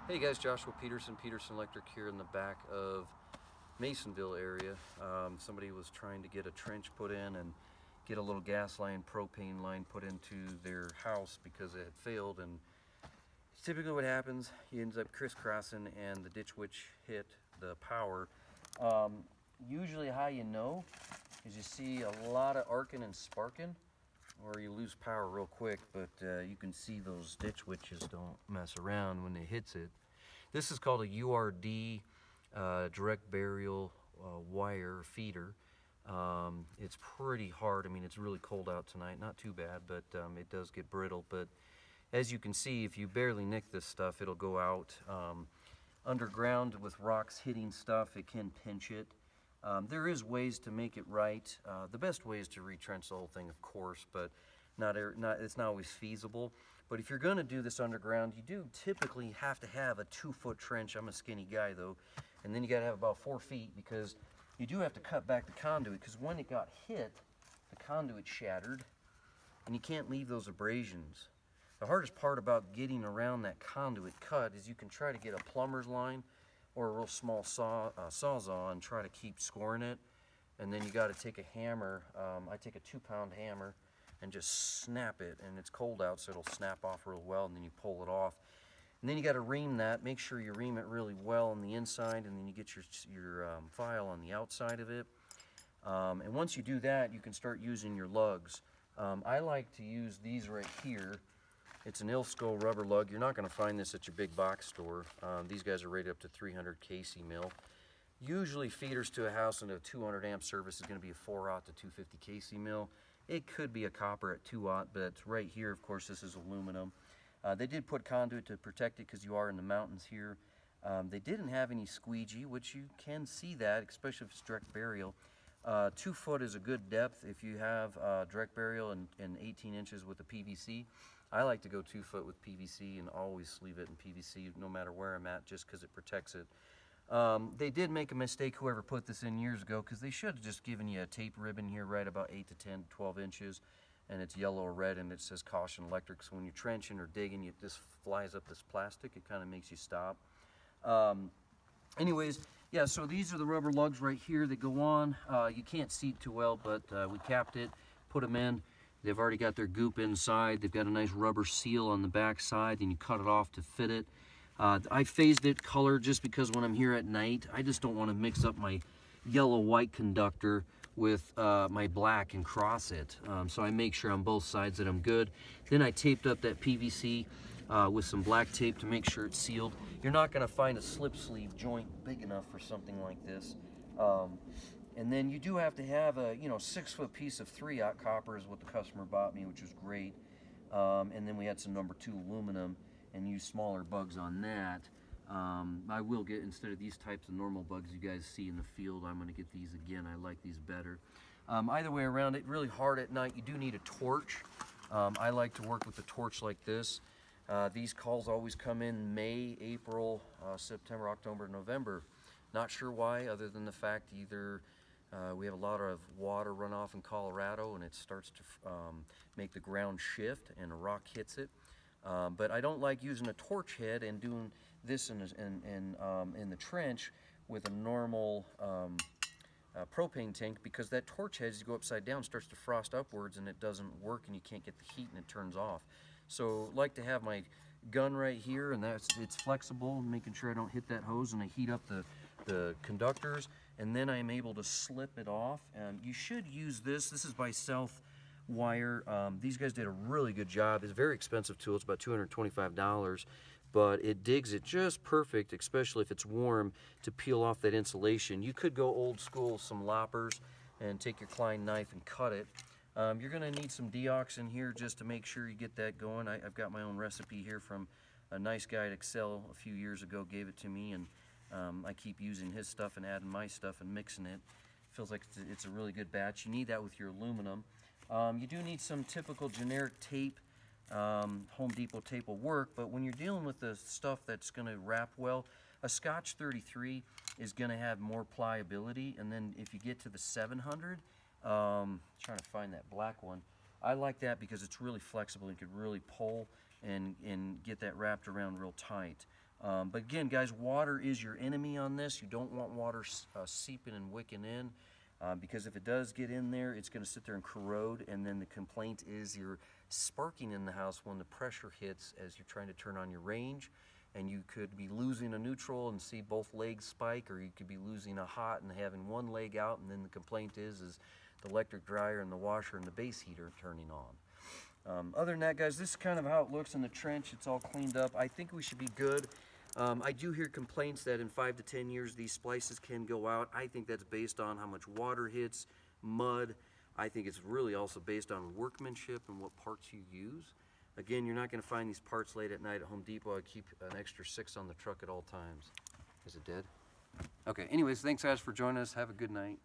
Hey guys, Joshua Peterson Electric here in the back of Masonville area. Somebody was trying to get a trench put in and get a little gas line, propane line put into their house because it had failed, and typically what happens, he ends up crisscrossing and the ditch witch hit the power. Usually how you know is you see a lot of arcing and sparking, or you lose power real quick, but you can see those ditch witches don't mess around when it hits it. This is called a URD, direct burial wire feeder. It's pretty hard. I mean, it's really cold out tonight, not too bad, but it does get brittle. But as you can see, if you barely nick this stuff, it'll go out. Underground with rocks hitting stuff, it can pinch it. There is ways to make it right. The best way is to retrench the whole thing, of course, but it's not always feasible. But if you're going to do this underground, you do typically have to have a 2-foot trench. I'm a skinny guy though, and then you got to have about 4 feet, because you do have to cut back the conduit, because when it got hit, the conduit shattered, and you can't leave those abrasions. The hardest part about getting around that conduit cut is you can try to get a plumber's line or a real small sawzall and try to keep scoring it, and then you got to take a hammer. I take a 2-pound hammer and just snap it, and it's cold out, so it'll snap off real well, and then you pull it off. And then you got to ream that. Make sure you ream it really well on the inside, and then you get your file on the outside of it. And once you do that, you can start using your lugs. I like to use these right here. It's an Ilsko rubber lug. You're not going to find this at your big box store. These guys are rated up to 300 kc mil. Usually feeders to a house in a 200 amp service is going to be a 4-aught to 250 kc mil. It could be a copper at 2-aught, but right here, of course, this is aluminum. They did put conduit to protect it because you are in the mountains here. They didn't have any squeegee, which you can see that, especially if it's direct burial. 2 foot is a good depth if you have direct burial and 18 inches with a PVC. I like to go 2 foot with PVC and always sleeve it in PVC no matter where I'm at, just because it protects it. They did make a mistake, whoever put this in years ago, because they should have just given you a tape ribbon here right about 8 to 10, 12 inches, and it's yellow or red, and it says caution electric. So when you're trenching or digging, it just flies up this plastic. It kind of makes you stop. Anyways, yeah, so these are the rubber lugs right here that go on. You can't see it too well, but we capped it, put them in. They've already got their goop inside. They've got a nice rubber seal on the back side, and you cut it off to fit it. I phased it color just because when I'm here at night, I just don't want to mix up my yellow-white conductor with my black and cross it. So I make sure on both sides that I'm good. Then I taped up that PVC with some black tape to make sure it's sealed. You're not going to find a slip sleeve joint big enough for something like this. And then you do have to have a 6-foot piece of 3-aught copper is what the customer bought me, which was great. And then we had some number 2 aluminum and use smaller bugs on that. I will get, instead of these types of normal bugs you guys see in the field, I'm going to get these again. I like these better. Either way around, it really hard at night. You do need a torch. I like to work with a torch like this. These calls always come in May, April, September, October, November. Not sure why, other than the fact either we have a lot of water runoff in Colorado and it starts to make the ground shift and a rock hits it. But I don't like using a torch head and doing this in the trench with a normal propane tank, because that torch head, as you go upside down, starts to frost upwards and it doesn't work and you can't get the heat and it turns off. So I like to have my gun right here, and it's flexible, making sure I don't hit that hose, and I heat up the conductors, and then I'm able to slip it off. And you should use this. This is by South Wire. These guys did a really good job. It's a very expensive tool. It's about $225, but it digs it just perfect, especially if it's warm, to peel off that insulation. You could go old school, some loppers, and take your Klein knife and cut it. You're going to need some deox in here just to make sure you get that going. I've got my own recipe here from a nice guy at Excel a few years ago, gave it to me, and I keep using his stuff and adding my stuff and mixing it. Feels like it's a really good batch. You need that with your aluminum. You do need some typical generic tape. Home Depot tape will work, but when you're dealing with the stuff that's going to wrap well, a Scotch 33 is going to have more pliability, and then if you get to the 700, trying to find that black one, I like that because it's really flexible and you can really pull and get that wrapped around real tight. But again, guys, water is your enemy on this. You don't want water seeping and wicking in, because if it does get in there, it's going to sit there and corrode, and then the complaint is you're sparking in the house when the pressure hits as you're trying to turn on your range, and you could be losing a neutral and see both legs spike, or you could be losing a hot and having one leg out, and then the complaint is the electric dryer and the washer and the base heater turning on. Other than that, guys, this is kind of how it looks in the trench. It's all cleaned up. I think we should be good. I do hear complaints that in 5 to 10 years these splices can go out. I think that's based on how much water hits, mud. I think it's really also based on workmanship and what parts you use. Again, you're not going to find these parts late at night at Home Depot. I keep an extra 6 on the truck at all times. Is it dead? Okay, anyways, thanks guys for joining us. Have a good night.